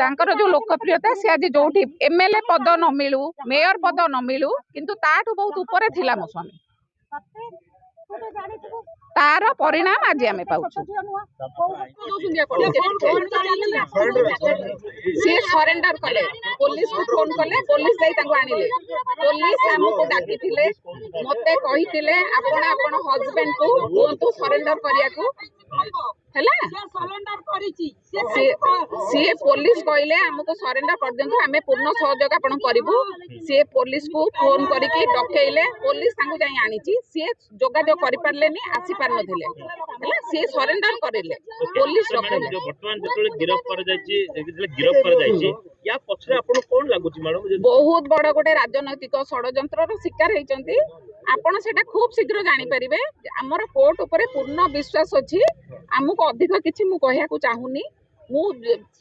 तांकर जो लोकप्रियता सी आज जो एमएलए पद न मिलू मेयर पद न मिलू किंतु ताठू बहुत ऊपर थिला मो स्वामी तार परिणाम आज आम पाऊँ सी सरेंडर कले पुलिस को फोन कले पुलिस आनिले पुलिस आमको डाकी मते कही आपण आपण हजबैंड को कहतु सरेंडर करिया सी पुलिस कहले आमको सरेंडर कर दिंतु आम पूर्ण सहयोग आपण करूँ सी पुलिस को फोन करके डकैले पुलिस जाई आनी सी जोगाजोग कर पारे आसी पार नथिले सी सरेंडर करेले पुलिस बहुत बड़ गोटे राजनैतिक षड्यंत्र शिकार होती आपण सेटा खूब शीघ्र जानी परिबे हमर कोर्ट ऊपर पूर्ण विश्वास अछि हमको अधिक किछि मु कहया को चाहुनी मु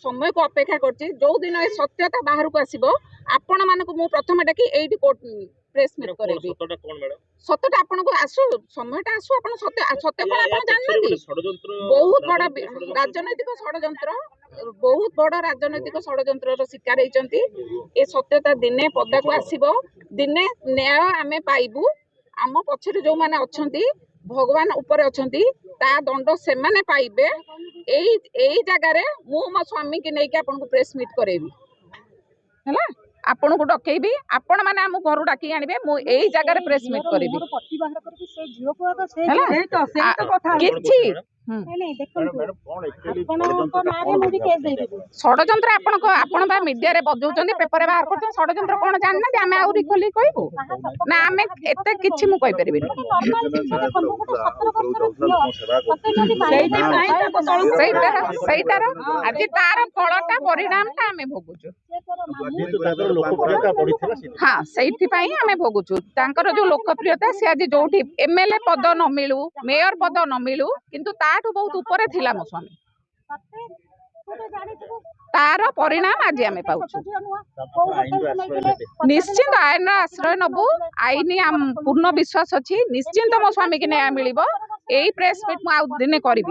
समय को अपेक्षा करछि जो दिन ए सत्यता बाहर को आसीबो आपण मानको मु प्रथम डाकी एठी कोर्ट प्रेस मीट करेबी सत्यता कोन मैडम सत्यता आपण को आसु समयटा आसु आपण सत्य सत्य कोन आपण जाननती बहुत बड़ा राजनैतिक षड्यंत्र बहुत बड़ राजनैतिक षड्यंत्र शिकार होती ए सत्यता दिने पदा को आसीबो दिने न्याय आमे पाइबू आम पछरे जो माने अछंती भगवान ऊपर अछंती ता दंड से माने पाइबे एई जगह रे मु मो स्वामी के नेकी आपन को प्रेस मीट करेबी हैला आपन को डकेबी आपन माने हम घर डाकी आनिबे मु एई जगह रे प्रेस मीट करेबी किछि षड्यंत्र आपण बा मीडिया रे बजौचंदी पेपर बाहर करछन षड्यंत्र कोन जानना आमे आउरी खोली कहबो ना आमे एते किछि मु कहि परबी सेइटार आज तार फलटा परिणामटा आमे भोगुछु हाँ सेइथि पई आमे भोगुछु तांकर जो लोकप्रियता सी आज जो एमएलए पद न मिलू मेयर पद न मिलू किंतु ताठू बहुत ऊपर थिला मो स्वामी तार परिणाम आज आम पाऊँ निश्चिंत आईन आश्रय नबू आईन पूर्ण विश्वास अच्छी निश्चिंत मो स्वामी की न्याय मिल यही प्रेस मीट मुझे दिने करी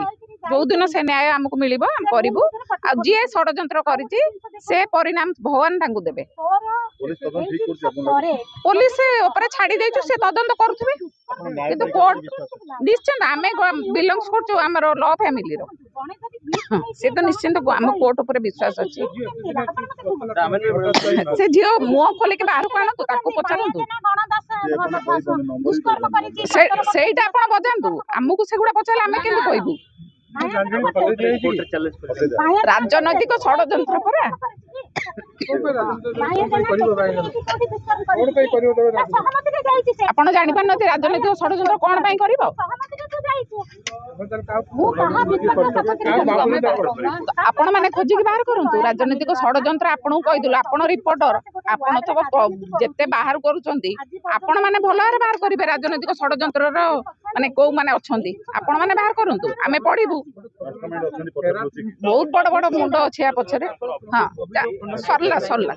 जो दिन से न्याय आमको मिल करूँ जी षड्यंत्र कर परिणाम भगवान देवे पुलिस छाड़ी देचु से तदंत करुवे किंतु कोर्ट निश्चिंत आम बिलंग्स कर लॉ फैमिली से तो निश्चिंत आम कोर्ट उपर विश्वास अच्छी से झील मुह खोलिक बाहर को आणतु पचारतु सेटा आप बजातु आमको सेगुड़ा पचारे आम के कहबू राजनैतिक षड्यंत्र परा आपण जानि पार नथि राजनैतिक षड्यंत्र कोन पई करिवो आपण माने खोजिक बाहर करंतु राजनैतिक षड्यंत्र आपण कहि दिलो आपण रिपोर्टर आपण तो जेते बाहर करूचंती आपण माने भलारे बाहर करिवे राजनैतिक षड्यंत्र रो माने को माने अछंती आपण माने बाहर करंतु आमे पढिबू बहुत बड़ बड़ मुंड अछि आ पछरे हां सरला